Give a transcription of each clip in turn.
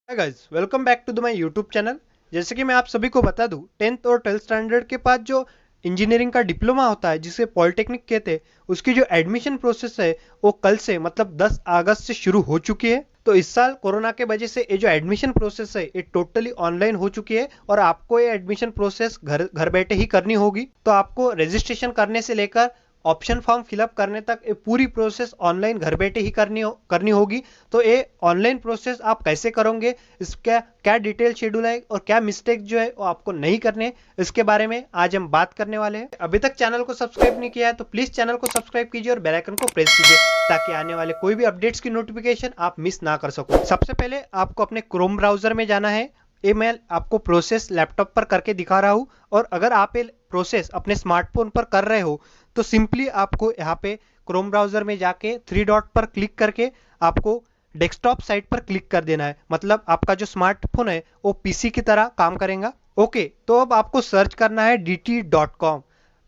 Hi guys, welcome back to the my YouTube channel. जैसे कि मैं आप सभी को बता दूं, 10th और 12th स्टैंडर्ड के बाद जो इंजीनियरिंग का डिप्लोमा होता है जिसे पॉलिटेक्निक कहते हैं, उसकी जो एडमिशन प्रोसेस है वो कल से मतलब 10 अगस्त से शुरू हो चुकी है। तो इस साल कोरोना के वजह से ये जो एडमिशन प्रोसेस है ये टोटली ऑनलाइन हो चुकी है और आपको ये एडमिशन प्रोसेस घर घर बैठे ही करनी होगी। तो आपको रजिस्ट्रेशन करने से लेकर ऑप्शन फॉर्म फिलअप करने तक ये पूरी प्रोसेस ऑनलाइन घर बैठे ही करनी होगी। तो ये ऑनलाइन प्रोसेस आप कैसे करोगे, इसका क्या डिटेल शेड्यूल है और क्या मिस्टेक जो है वो आपको नहीं करने, इसके बारे में आज हम बात करने वाले हैं। अभी तक चैनल को सब्सक्राइब नहीं किया है तो प्लीज चैनल को सब्सक्राइब कीजिए और बेल आइकन को प्रेस कीजिए ताकि आने वाले कोई भी अपडेट्स की नोटिफिकेशन आप मिस ना कर सको। सबसे पहले आपको अपने क्रोम ब्राउजर में जाना है। ये मैं आपको प्रोसेस लैपटॉप पर करके दिखा रहा हूँ और अगर आप ये प्रोसेस अपने स्मार्टफोन पर कर रहे हो तो सिंपली आपको यहाँ पे क्रोम ब्राउजर में जाके थ्री डॉट पर क्लिक करके आपको डेस्कटॉप साइट पर क्लिक कर देना है। मतलब आपका जो स्मार्टफोन है वो पीसी की तरह काम करेगा। ओके, तो अब आपको सर्च करना है dt.com।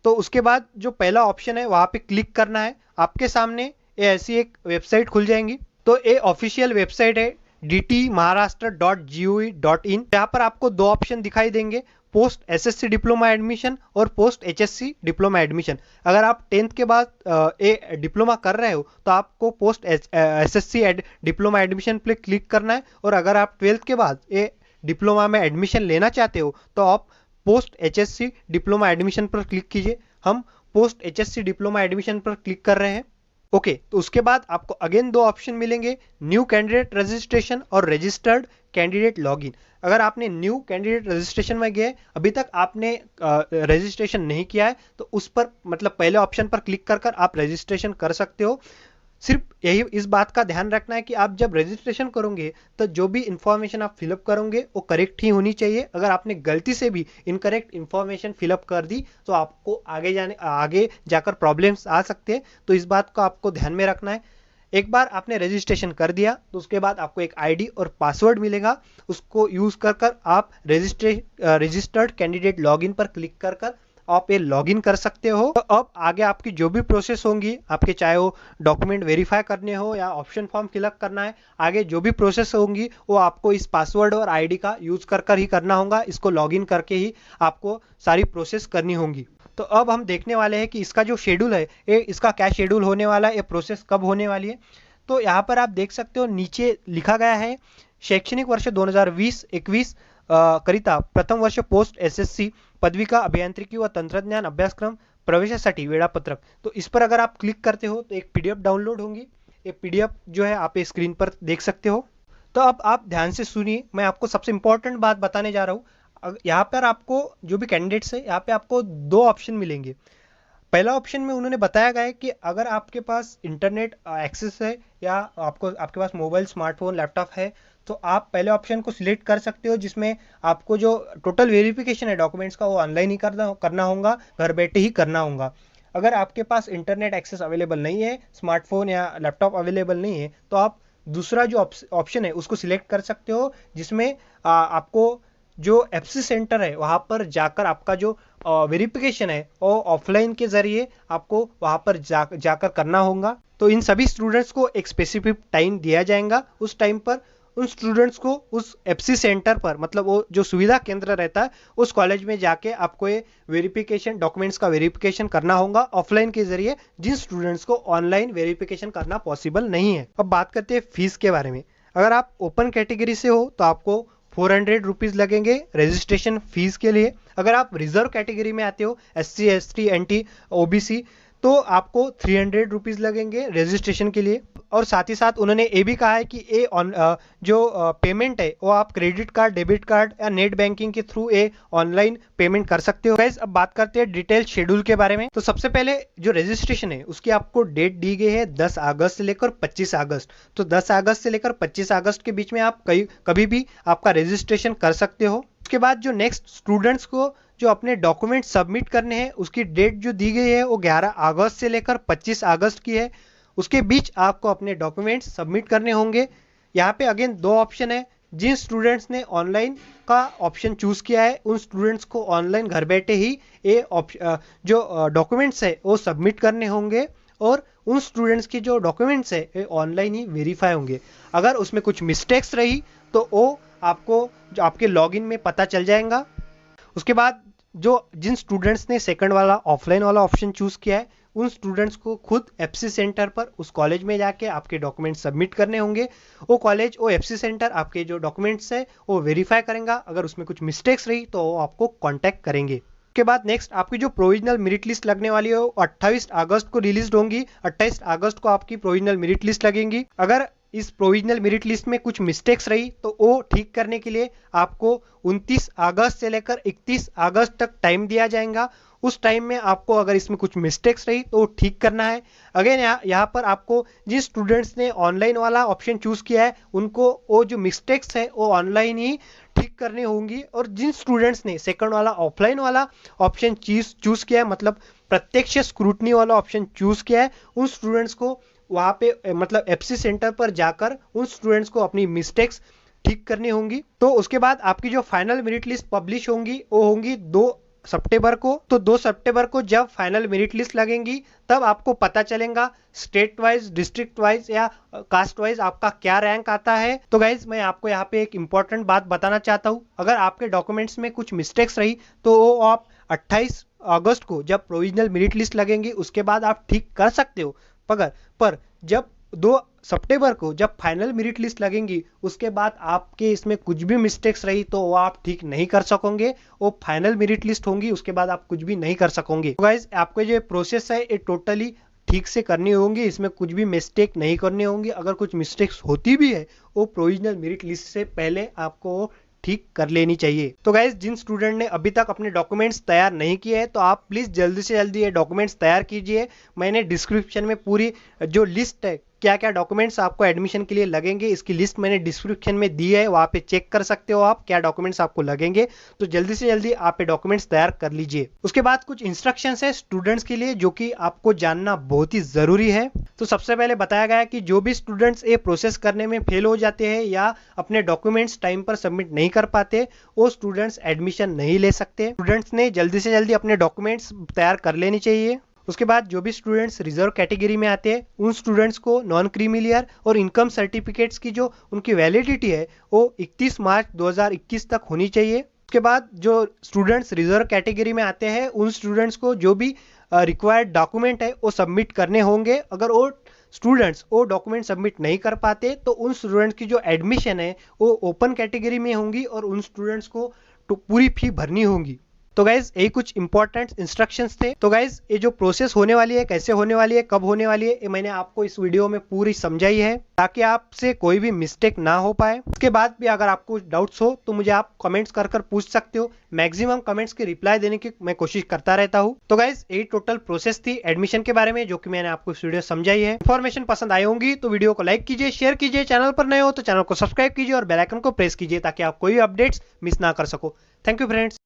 तो उसके बाद जो पहला ऑप्शन है वहां पे क्लिक करना है। आपके सामने ये ऐसी एक वेबसाइट खुल जाएंगी। तो ये ऑफिशियल वेबसाइट है dtmaharashtra.gov.in। यहाँ पर आपको दो ऑप्शन दिखाई देंगे, पोस्ट एसएससी डिप्लोमा एडमिशन और पोस्ट एचएससी डिप्लोमा एडमिशन। अगर आप 10th के बाद ए डिप्लोमा कर रहे हो तो आपको पोस्ट एसएससी डिप्लोमा एडमिशन पे क्लिक करना है और अगर आप 12th के बाद ए डिप्लोमा में एडमिशन लेना चाहते हो तो आप पोस्ट एचएससी डिप्लोमा एडमिशन पर क्लिक कीजिए। हम पोस्ट एचएससी डिप्लोमा एडमिशन पर क्लिक कर रहे हैं। ओके, तो उसके बाद आपको अगेन दो ऑप्शन मिलेंगे, न्यू कैंडिडेट रजिस्ट्रेशन और रजिस्टर्ड कैंडिडेट लॉगिन। अगर आपने न्यू कैंडिडेट रजिस्ट्रेशन में गए, अभी तक आपने रजिस्ट्रेशन नहीं किया है तो उस पर मतलब पहले ऑप्शन पर क्लिक कर आप रजिस्ट्रेशन कर सकते हो। सिर्फ यही इस बात का ध्यान रखना है कि आप जब रजिस्ट्रेशन करोगे तो जो भी इंफॉर्मेशन आप फिलअप करोगे वो करेक्ट ही होनी चाहिए। अगर आपने गलती से भी इनकरेक्ट इंफॉर्मेशन फिलअप कर दी तो आपको आगे जाकर प्रॉब्लम्स आ सकते हैं। तो इस बात को आपको ध्यान में रखना है। एक बार आपने रजिस्ट्रेशन कर दिया तो उसके बाद आपको एक आईडी और पासवर्ड मिलेगा, उसको यूज कर आप रजिस्टर्ड कैंडिडेट लॉगिन पर क्लिक कर आप ये लॉगिन कर सकते हो। तो अब आगे आपकी जो भी प्रोसेस होंगी, आपके चाहे वो डॉक्यूमेंट वेरीफाई करने हो या ऑप्शन फॉर्म फिलअप करना है, आगे जो भी प्रोसेस होंगी वो आपको इस पासवर्ड और आईडी का यूज कर ही करना होगा। इसको लॉगिन करके ही आपको सारी प्रोसेस करनी होंगी। तो अब हम देखने वाले हैं कि इसका जो शेड्यूल है ये इसका क्या शेड्यूल होने वाला है, ये प्रोसेस कब होने वाली है। तो यहाँ पर आप देख सकते हो नीचे लिखा गया है शैक्षणिक वर्ष 2020-21 करिता प्रथम वर्ष पोस्ट एसएससी पदविका अभियांत्रिकी व तंत्रज्ञान अभ्यासक्रम प्रवेशासाठी वेळापत्रक। तो इस पर अगर आप क्लिक करते हो तो एक पीडीएफ डाउनलोड होंगी। ये पीडीएफ जो है आप स्क्रीन पर देख सकते हो। तो अब आप ध्यान से सुनिए, मैं आपको सबसे इंपॉर्टेंट बात बताने जा रहा हूँ। यहाँ पर आपको जो भी कैंडिडेट्स है यहाँ पे आपको दो ऑप्शन मिलेंगे। पहला ऑप्शन में उन्होंने बताया गया है कि अगर आपके पास इंटरनेट एक्सेस है या आपके पास मोबाइल स्मार्टफोन लैपटॉप है तो आप पहले ऑप्शन को सिलेक्ट कर सकते हो, जिसमें आपको जो टोटल वेरिफिकेशन है डॉक्यूमेंट्स का वो ऑनलाइन ही करना होगा, घर बैठे ही करना होगा। अगर आपके पास इंटरनेट एक्सेस अवेलेबल नहीं है, स्मार्टफोन या लैपटॉप अवेलेबल नहीं है, तो आप दूसरा जो ऑप्शन है उसको सिलेक्ट कर सकते हो, जिसमें आपको जो एफसी सेंटर है वहां पर जाकर आपका जो वेरिफिकेशन है वो ऑफलाइन के जरिए आपको वहां पर जाकर करना होगा। तो इन सभी स्टूडेंट्स को एक स्पेसिफिक टाइम दिया जाएगा। उस टाइम पर उन स्टूडेंट्स को उस एफसी सेंटर पर मतलब वो जो सुविधा केंद्र रहता है उस कॉलेज में जाके आपको ये वेरिफिकेशन डॉक्यूमेंट्स का वेरिफिकेशन करना होगा ऑफलाइन के जरिए, जिन स्टूडेंट्स को ऑनलाइन वेरिफिकेशन करना पॉसिबल नहीं है। अब बात करते हैं फीस के बारे में। अगर आप ओपन कैटेगरी से हो तो आपको 400 रुपीज लगेंगे रजिस्ट्रेशन फीस के लिए। अगर आप रिजर्व कैटेगरी में आते हो, SC ST NT OBC, तो आपको 300 रुपीज लगेंगे रजिस्ट्रेशन के लिए। और साथ ही साथ उन्होंने ये भी कहा है कि जो पेमेंट है वो आप क्रेडिट कार्ड, डेबिट कार्ड या नेट बैंकिंग के थ्रू ऑनलाइन पेमेंट कर सकते हो। गाइस, अब बात करते हैं डिटेल शेड्यूल के बारे में। तो सबसे पहले जो रजिस्ट्रेशन है उसकी आपको डेट दी गई है 10 अगस्त से लेकर 25 अगस्त। तो 10 अगस्त से लेकर 25 अगस्त के बीच में आप कभी भी आपका रजिस्ट्रेशन कर सकते हो। उसके बाद जो नेक्स्ट स्टूडेंट्स को जो अपने डॉक्यूमेंट सबमिट करने हैं उसकी डेट जो दी गई है वो 11 अगस्त से लेकर 25 अगस्त की है। उसके बीच आपको अपने डॉक्यूमेंट्स सबमिट करने होंगे। यहाँ पे अगेन दो ऑप्शन है। जिन स्टूडेंट्स ने ऑनलाइन का ऑप्शन चूज किया है उन स्टूडेंट्स को ऑनलाइन घर बैठे ही ये जो डॉक्यूमेंट्स है वो सबमिट करने होंगे और उन स्टूडेंट्स की जो डॉक्यूमेंट्स है ये ऑनलाइन ही वेरीफाई होंगे। अगर उसमें कुछ मिस्टेक्स रही तो वो आपको जो आपके लॉगिन में पता चल जाएगा। उसके बाद जिन स्टूडेंट्स ने सेकंड वाला ऑफलाइन वाला ऑप्शन चूज किया है, उन स्टूडेंट्स को खुद एफसी सेंटर पर उस कॉलेज में जाके आपके डॉक्यूमेंट सबमिट करने होंगे। वो कॉलेज, वो एफसी सेंटर आपके जो डॉक्यूमेंट्स है वो वेरीफाई करेंगे। अगर उसमें कुछ मिस्टेक्स रही तो वो आपको कांटेक्ट करेंगे। के बाद नेक्स्ट आपकी जो प्रोविजनल मेरिट लिस्ट लगने वाली है वो 28 अगस्त को रिलीज होंगी। 28 अगस्त को आपकी प्रोविजनल मेरिट लिस्ट लगेंगी। अगर इस प्रोविजनल मेरिट लिस्ट में कुछ मिस्टेक्स रही तो वो ठीक करने के लिए आपको 29 अगस्त से लेकर 31 अगस्त तक टाइम दिया जाएगा। उस टाइम में आपको अगर इसमें कुछ मिस्टेक्स रही तो ठीक करना है। अगेन यहाँ पर आपको जिन स्टूडेंट्स ने ऑनलाइन वाला ऑप्शन चूज किया है उनको वो जो मिस्टेक्स है वो ऑनलाइन ही ठीक करनी होंगी, और जिन स्टूडेंट्स ने सेकंड वाला ऑफलाइन वाला ऑप्शन चूज किया है, मतलब प्रत्यक्ष स्क्रूटनी वाला ऑप्शन चूज किया है, उन स्टूडेंट्स को वहां पे मतलब एफसी सेंटर पर जाकर उन स्टूडेंट्स को अपनी मिस्टेक्स ठीक करनी होंगी। तो उसके बाद आपकी जो फाइनल मेरिट लिस्ट पब्लिश होंगी वो होंगी 2 सितंबर को। तो 2 सितंबर को जब फाइनल मेरिट लिस्ट लगेंगी तब आपको पता चलेगा स्टेट वाइज, डिस्ट्रिक्ट वाइज या कास्ट वाइज आपका क्या रैंक आता है। तो गाइज मैं आपको यहाँ पे एक इंपॉर्टेंट बात बताना चाहता हूँ, अगर आपके डॉक्यूमेंट्स में कुछ मिस्टेक्स रही तो वो आप 28 अगस्त को जब प्रोविजनल मेरिट लिस्ट लगेंगी उसके बाद आप ठीक कर सकते हो। पर जब 2 सितंबर को जब फाइनल मेरिट लिस्ट लगेंगी उसके बाद आपके इसमें कुछ भी मिस्टेक्स रही तो वो आप ठीक नहीं कर सकोगे। वो फाइनल मेरिट लिस्ट होंगी उसके बाद आप कुछ भी नहीं कर सकोगे। तो गाइस आपको जो प्रोसेस है ये टोटली ठीक से करनी होंगी, इसमें कुछ भी मिस्टेक नहीं करनी होंगी। अगर कुछ मिस्टेक्स होती भी है वो प्रोविजनल मेरिट लिस्ट से पहले आपको ठीक कर लेनी चाहिए। तो गाइज जिन स्टूडेंट ने अभी तक अपने डॉक्यूमेंट्स तैयार नहीं किए हैं तो आप प्लीज जल्दी से जल्दी ये डॉक्यूमेंट्स तैयार कीजिए। मैंने डिस्क्रिप्शन में पूरी जो लिस्ट है क्या क्या डॉक्यूमेंट्स आपको एडमिशन के लिए लगेंगे इसकी लिस्ट मैंने डिस्क्रिप्शन में दी है, वहां पे चेक कर सकते हो आप क्या डॉक्यूमेंट्स आपको लगेंगे। तो जल्दी से जल्दी आप ये डॉक्यूमेंट्स तैयार कर लीजिए। उसके बाद कुछ इंस्ट्रक्शंस है स्टूडेंट्स के लिए जो कि आपको जानना बहुत ही जरूरी है। तो सबसे पहले बताया गया है कि जो भी स्टूडेंट्स ये प्रोसेस करने में फेल हो जाते हैं या अपने डॉक्यूमेंट्स टाइम पर सबमिट नहीं कर पाते वो स्टूडेंट्स एडमिशन नहीं ले सकते। स्टूडेंट्स ने जल्दी से जल्दी अपने डॉक्यूमेंट्स तैयार कर लेनी चाहिए। उसके बाद जो भी स्टूडेंट्स रिजर्व कैटेगरी में आते हैं उन स्टूडेंट्स को नॉन क्रीमिलियर और इनकम सर्टिफिकेट्स की जो उनकी वैलिडिटी है वो 31 मार्च 2021 तक होनी चाहिए। उसके बाद जो स्टूडेंट्स रिजर्व कैटेगरी में आते हैं उन स्टूडेंट्स को जो भी रिक्वायर्ड डॉक्यूमेंट है वो सबमिट करने होंगे। अगर वो स्टूडेंट्स वो डॉक्यूमेंट सबमिट नहीं कर पाते तो उन स्टूडेंट्स की जो एडमिशन है वो ओपन कैटेगरी में होंगी और उन स्टूडेंट्स को पूरी फी भरनी होगी। तो गाइज यही कुछ इंपॉर्टेंट इंस्ट्रक्शंस थे। तो गाइज ये जो प्रोसेस होने वाली है, कैसे होने वाली है, कब होने वाली है, ये मैंने आपको इस वीडियो में पूरी समझाई है ताकि आपसे कोई भी मिस्टेक ना हो पाए। उसके बाद भी अगर आपको डाउट्स हो तो मुझे आप कमेंट्स कर पूछ सकते हो। मैक्सिमम कमेंट्स के रिप्लाई देने की मैं कोशिश करता रहता हूँ। तो गाइज यही टोटल प्रोसेस थी एडमिशन के बारे में जो कि मैंने आपको इस वीडियो समझाई है। इन्फॉर्मेशन पसंद आई होंगी तो वीडियो को लाइक कीजिए, शेयर कीजिए, चैनल पर नए हो तो चैनल को सब्सक्राइब कीजिए और बेल आइकन को प्रेस कीजिए ताकि आप कोई अपडेट्स मिस ना कर सको। Thank you friends.